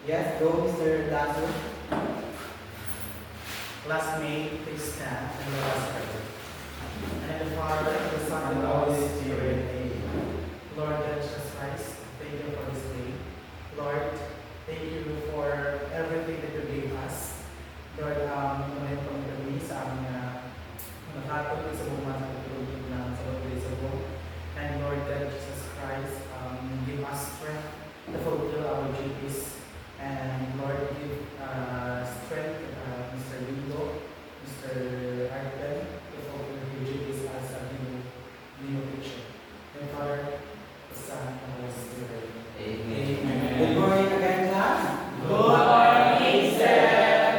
Yes, go Mr. Dazo. Classmate, please stand and let us pray. And the Father, the Son, and the Holy Spirit. Amen. Lord Jesus Christ, thank you for this day. Lord, thank you for everything that you gave us. Lord, ngayon po kami sa aming nakatulog sa buwan sa pagtulog ng sa pagtulog sa buwan. And Lord God Jesus Christ, give us strength to fulfill our duties. And Lord, give strength Mr. Lindo, Mr. Arden, to fulfill your duties as a new teacher. And Father, the Son, and the Holy Spirit. Amen. Good morning again, class. Good morning, sir.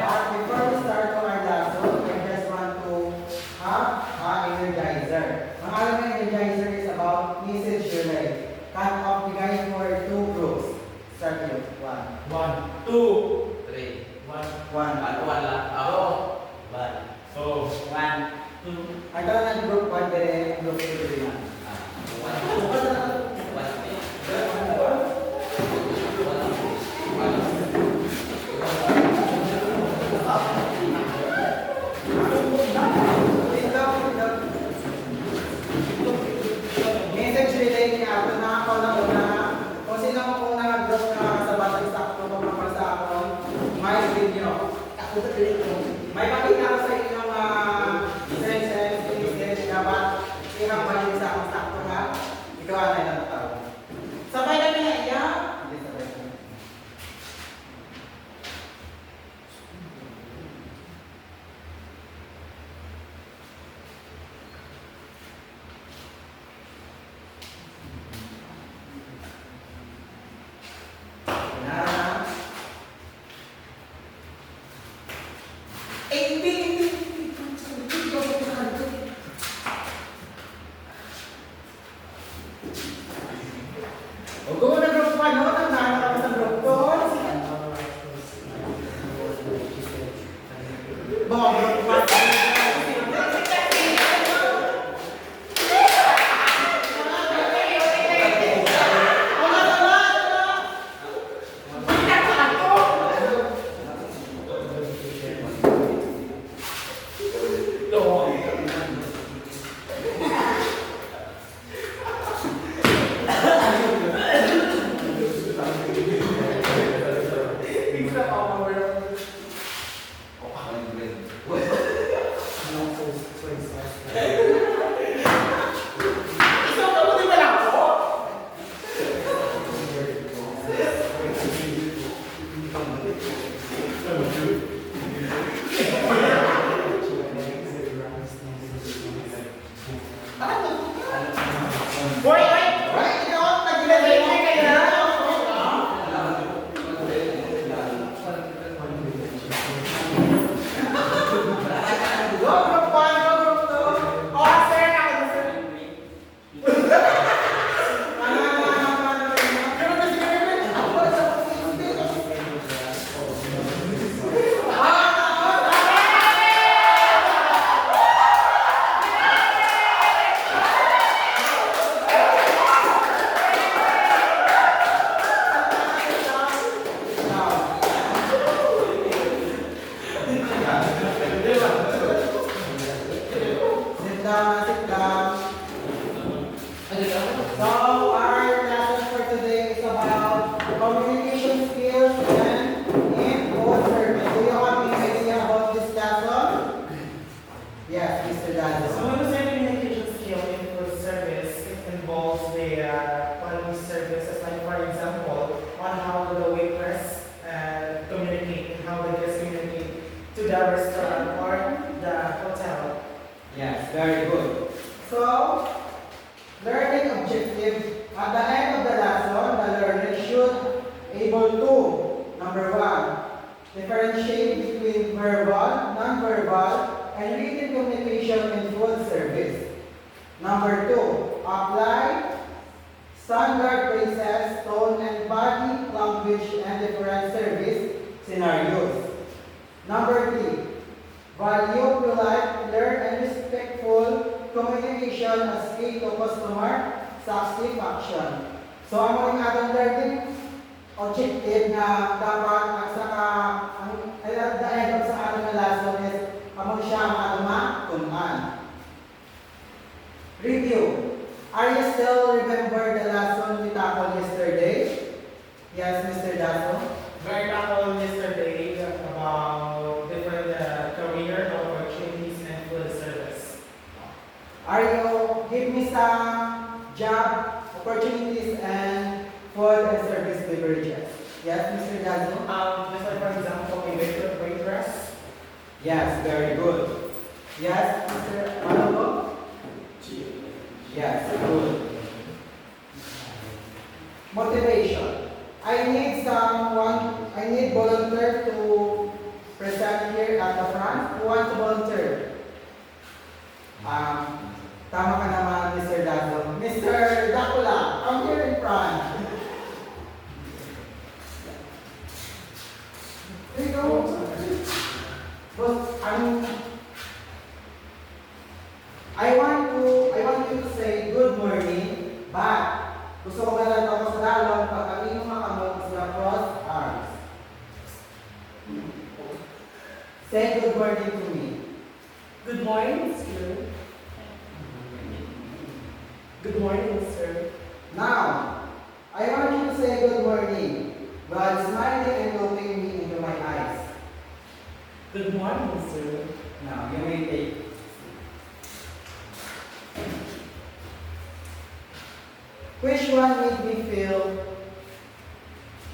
Before we start our lesson, I just want to have an energizer. Ang alam ng energizer is about message relay. Cut off the guys for two groups. Start with one. 1, 2, 3. 1, One. Wala. Ako. Bal. so 1, 2, Ang tawag ng group 1 din, group 2 din yan. 1. Message relay niya ako na ako na una. Kung sino mo kung nag-group na sa batang sakto kung mga sa ako, may video. May pakita ko sa inyo mga senses, message dapat ihambal yung sa akong sakto ha. Ikaw ang nagtatawag. Sabay kami na iya. Hindi sabay kami. Huwag na group 1, no? Nagnahanap ako sa group 2. Baka group 3, objective na dapat ang saka ang the end of sa ating lesson is among siya matuman. Review. Are you still remember the lesson we tackled yesterday? Yes, Mr. Dasso. Very tackled yesterday about different career opportunities and food service. Are you give me some job opportunities and food and service beverages? Yes, Mr. Dasso. Just like for example, a waitress. Yes, very good. Yes, Mr. Manolo. Yes, good. Motivation. I need volunteer to present here at the front. Who wants to volunteer? Tama ka naman, Mr. Dazo. Mr. Dakula, come here in front. There you go. But I want you to say good morning, but gusto ko galang ako sa dalong pag ang inyong makamot sa cross arms. Say good morning to me. Good morning, sir. Good morning, sir. Now, I want you to say good morning while smiling and looking me into my eyes. Good morning, sir. Now, you may take. Which one made me feel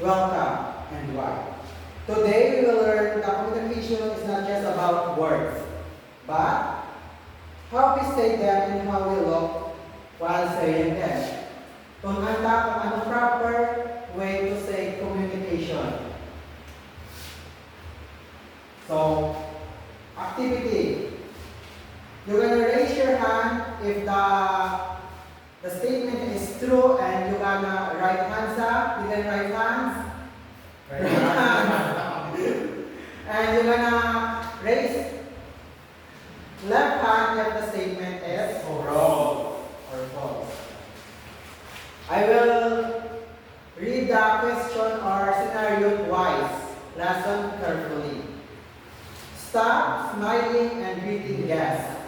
welcome and why? Today we will learn that communication is not just about words, but how we say them and how we look while saying them. Tunanta kung anong proper way to say communication. So, activity. You're gonna raise your hand if the statement is true and you're gonna right hands up, you can right hands. And you're gonna raise left hand if the statement is wrong or false. I will read the question or scenario twice. Listen carefully. Stop smiling and greeting guests.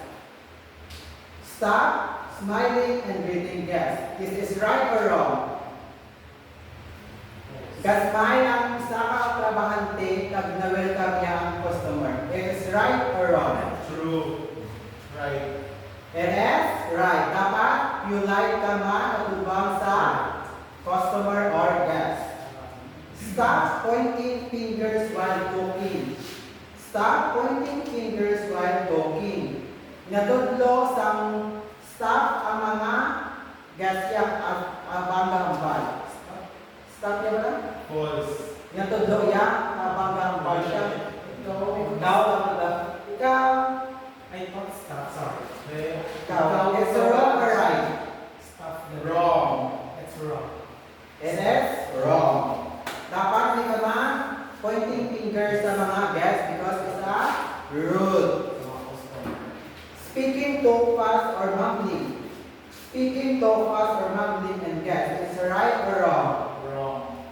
Stop smiling and greeting guests. This is right or wrong? Gasmay ang saka trabahante kag na-welcome niya ang customer. It is right or wrong? True. Right. It is right. Dapat you like ka man katubang sa customer or guest. Stop pointing fingers while talking. Stop pointing fingers while talking. Natudlo sang stop ang mga guest yak bangga ambal. Stop ya ba? False. Natudlo ya bangga ambal siya. Daw ba? Ikaw. I thought stop. Sorry. Ikaw. It's wrong or right? Stop. Wrong. It's wrong. It is wrong. Dapat di ka man pointing fingers sa mga guests because it's a rude. Speaking too fast or mumbling. Speaking too fast or mumbling and guests. It's right or wrong? Wrong.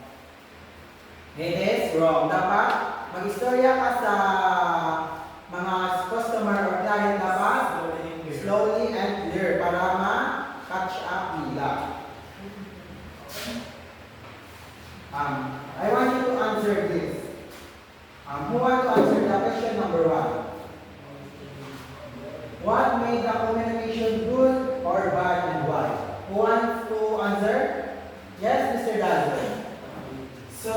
It is wrong. Dapat mag-istorya ka sa mga customer or client dapat slowly and clear para ma-catch up nila. I want you to answer this. Who want to answer the question number 1? What made the communication good or bad and why? Who wants to answer? Yes, Mr. Dazo. So,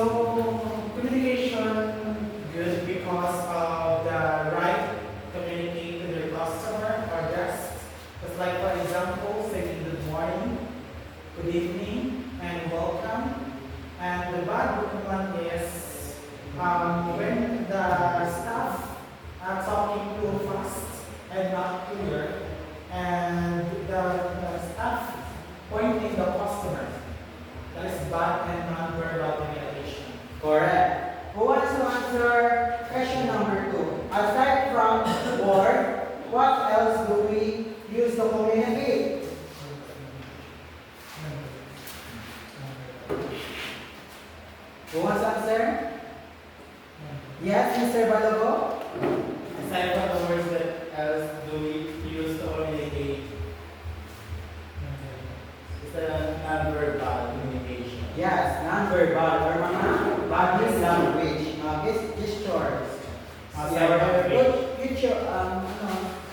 communication good because of the right communicating with your customer or guest. Just like for example, saying good morning, good evening, and welcome. And the bad one is when the staff are talking too fast and not clear, and the staff pointing the customer. That is bad and non-verbal communication. Correct. Who wants to answer question number 2? Aside from word, what else do we use to communicate? answer? Yes, Mr. Balogo? Aside from the words that else do we use to communicate? It's a non-verbal communication. Yes, non-verbal or mga body language, gestures. Future,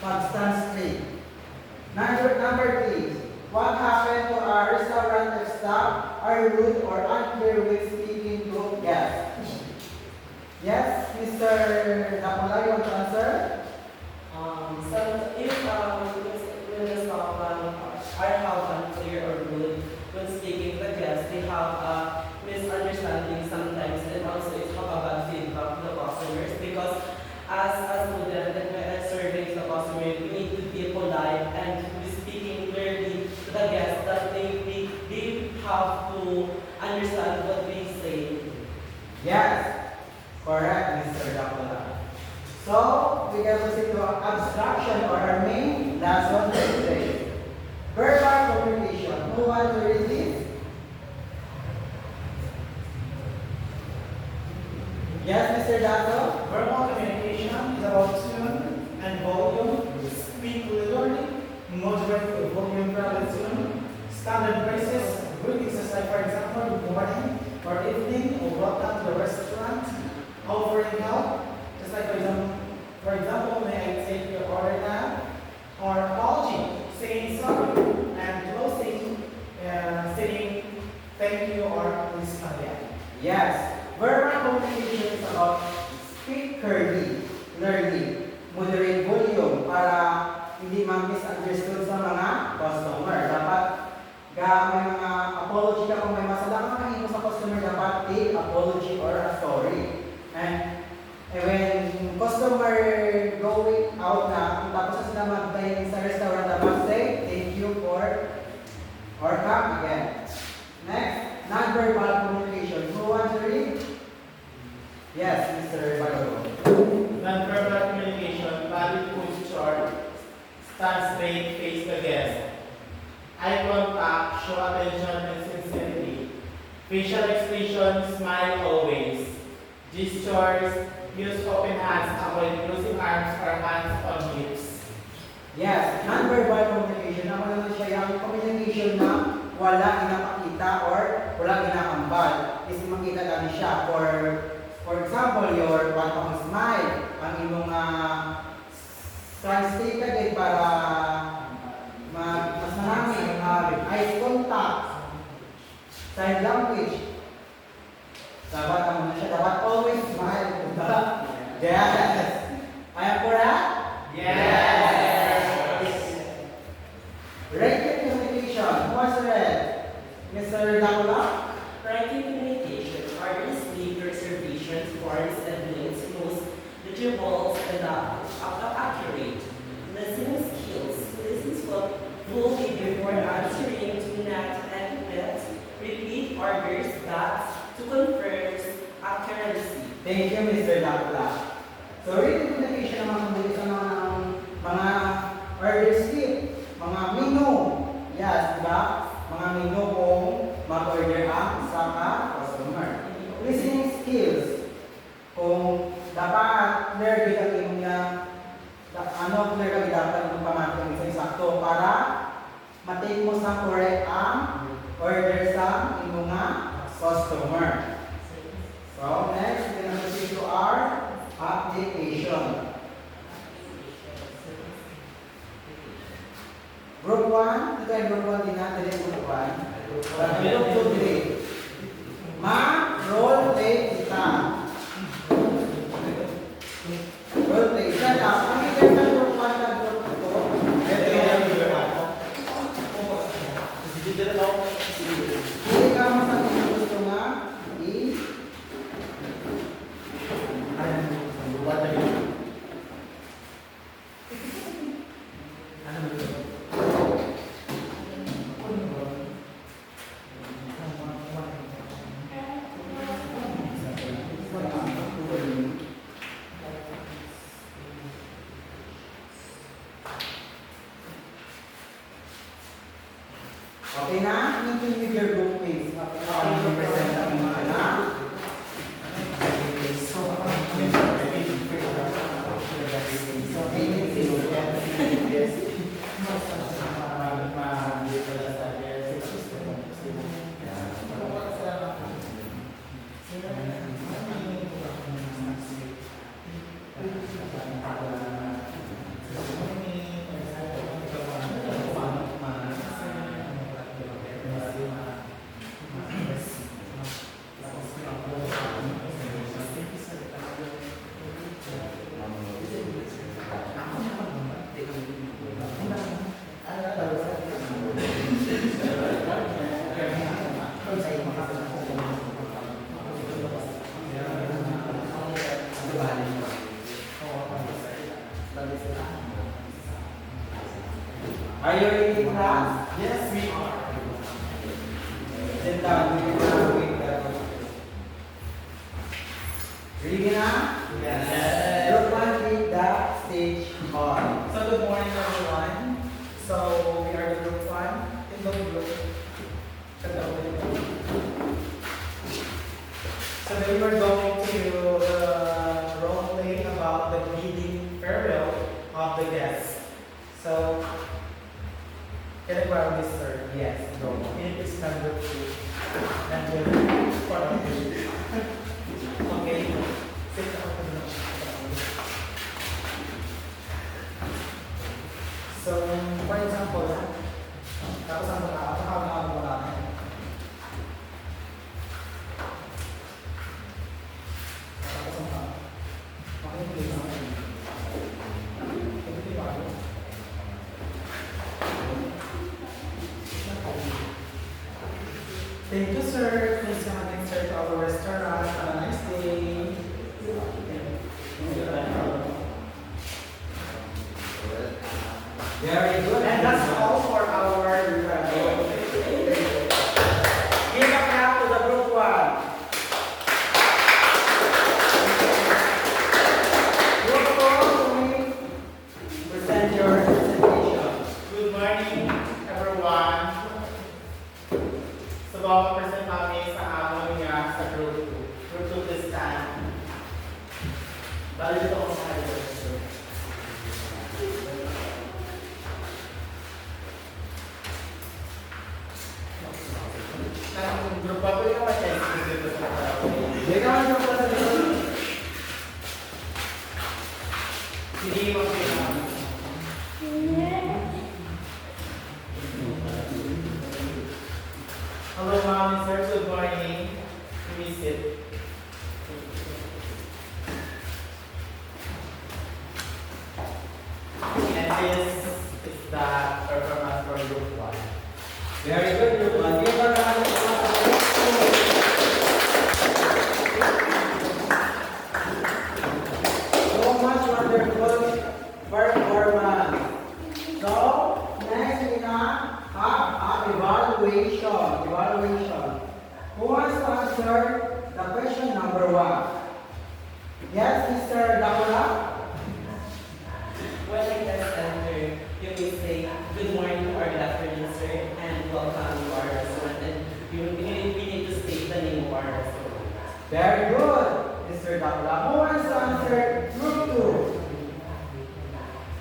pag-stand straight. Number 3. What happened to our restaurant staff are rude or unclear with speaking to guests? Yes, Mr. Napula, you want to answer? So if when the staff are how unclear or rude when speaking to the guests, they have a misunderstanding sometimes, and also it's have a bad feedback to the customers because as a student and when I survey the customer, we need to be polite and to be speaking clearly to the guests that they have to understand what we say. Yes, correct, Mr. Napula. So, we can proceed to abstraction or our main lesson for today. Verbal communication. Who wants to read this? Yes, Mr. Dato? Verbal communication is about tone and volume, speak clearly, moderate volume tone, standard phrases, greetings like for example, good morning or evening or welcome to the restaurant, offering help, just like for example, may I take your order now? Or apology, saying sorry, and closing, saying thank you or please come again. Yes. Verbal communication is about speak clearly, moderate volume para hindi ma-misunderstood sa mga customer. Dapat may mga apology ka kung may masala ka mahimo sa customer, dapat take apology or a sorry. And when customer going out na, kung tapos na sila mag-dining sa restaurant, dapat say thank you for or come again. Next, non-verbal communication. Who wants to read? Yes, Mr. Balogo. Non-verbal communication, body posture, stand straight, face the guest. Eye contact, show attention and sincerity. Facial expression, smile always. Gestures, use open hands, avoid closing arms or hands on hips. Yes, non-verbal communication. Ako naman siya yung communication na wala ginapakita or wala ginakambal. Is makita lang siya. For example, your one smile, ang imong translate agad para mas marami, eye contact, sign language. Dapat na siya, dapat always smile. Yes. I am correct? Yes. Written communication. Who was read? Mr. Lakula? Writing communication are received reservations, forms, and links, most legible and accurate. Listening skills. Listen fully before answering, to not etiquette, repeat orders that to confirm accuracy. Thank you, Mr. Lakula. So, written communication naman kung sa mga order slip, mga menu. Yes, diba? Mga menu kung mag-order ang isa ka customer. Listening skills. Kung dapat clear din ang imong clear ka dapat yung pamati sa eksakto para matake mo sa correct ang order sa imong customer. So, next, we're going to proceed to our application. Group 1, ito ay group 1 din natin, group 1. Group 2, ma-role play kita. Role play. Set up. Ang ito sa group 1 na group 2. Ito yung group 1. Hindi ka masabi gusto nga Okay na? Continue your group, please. Okay, present ang mga anak. Are you ready, class? Yes, we are. Sit down. We will wait that one. Ready na? Yes. Group 1, take the stage on. So good morning everyone. So we are the group 1 in the group. So then we're going to role play about the bidding farewell of the guests. So can I grab this, sir? Yes, go. Can you please stand up to and then follow me? Okay. Sit down. So, for example, tapos ang mga Thank you, sir. Please come again, sir, to our restaurant. Have a nice day. Very good. And that's all for our review. Give a clap to the group 1. Group 4, present your presentation. Good morning, everyone. So, present kami sa amon nga sa group 2. Group 2 this time. Bali dito ako sa kanila. Group 4 ko yung mga dito sa Hindi ka man group 1 sa dito. Hindi mo Hello, ma'am and sir. Good morning. Please sit. And this is the performance for group 1. Very good, group 1. Give a round of applause to the next group. So much wonderful performance. So, next we have evaluation. Who wants to answer the question number 1? Yes, Mr. Dakula? When I just enter, you may say good morning or good afternoon, sir, and welcome to our restaurant. And we need to state the name of our restaurant. Very good, Mr. Dakula. Who wants to answer group 2?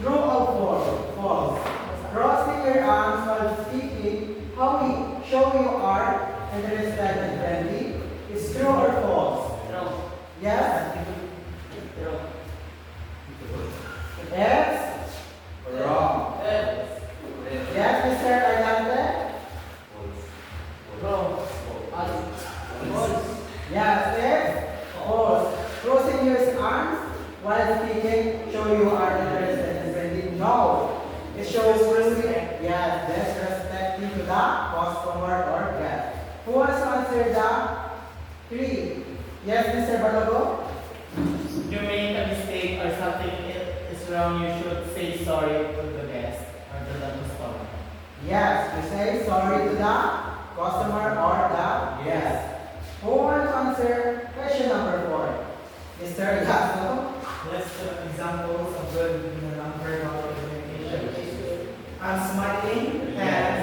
True or false? Crossing your arms while speaking, how we show you are interested and friendly, is true or false? True. Yes? True. Yes? Wrong. Yes, Mr. Ayante? Wrong. False. Yes, it's false. Crossing your arms while speaking, show you are interested and friendly. No. It shows respect. Yes, disrespecting to the customer or guest. Who wants to answer the 3? Yes, Mr. Balogo? You make a mistake or something is wrong, you should say sorry to the guest or to the customer. Yes, you say sorry to the customer or the guest. Who wants to answer question number 4? Mr. Yasno? Let's do examples of good non-verbal communication. Smiling and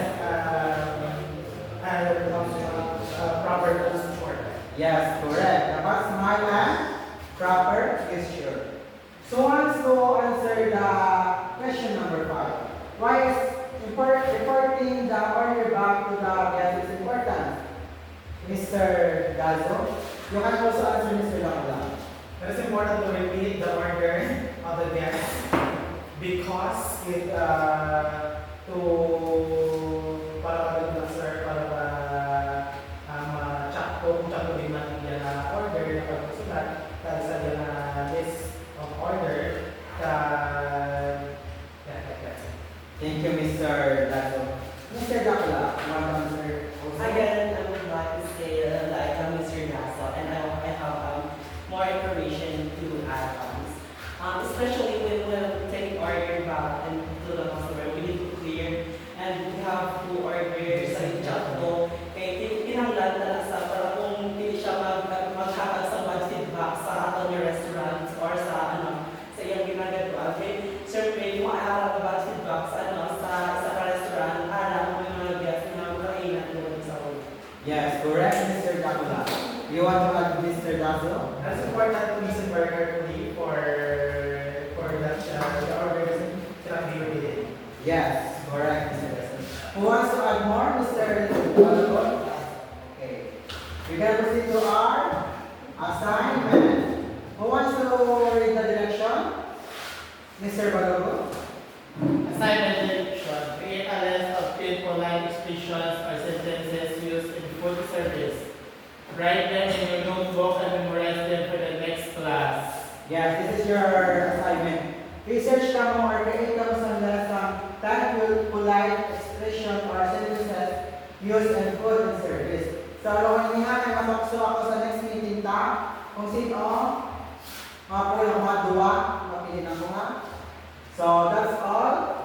proper posture. Yes, correct. Dapat smile and proper gesture. So wants to answer the question number 5. Why is reporting the order back to the guest is important? Mr. Gazo? You can also answer Mr. Lakula. It is important to repeat the order of the guest because it to para sir para check kung din natin yung order na pagsusulat dahil sa yung list of order Thank you, Mr. Gazo. Mr. Lakula, you want to answer also? Again, I would like to say like Mr. Naso, and I have more information to add on. Especially when taking order back and to the customer, we need to clear and we have to order sa chat ko. Kaya pinanglan na sa para kung hindi siya maghatag sa bad feedback sa ato ni restaurant or sa sa iyang ginagawa. Okay, siyempre yung maaarap na bad feedback sa restaurant, para kung may mga guests na makainan doon sa hall. Yes, correct, Mr. Dakula. You want to add Mr. Dazo? That's important to listen very carefully for that the orders cannot be repeated. Yes, correct, Mr. Dazo. Who wants to add more, Mr. Balagon? Okay. We're going to proceed to our assignment. Who wants to read the direction? Mr. Balagon? Assignment direction. Create a list of 10 polite expressions or sentences used in food service. Write them in your notebook and memorize them for the next class. Yes, this is your assignment. Research ka mo or create ka mo sa lesson 10 polite expression or sentences used in food and service. So, kung hindi nga ay masakso ako sa next meeting kung sino, mga po yung mga duwa, mapiliin ako nga. So, that's all.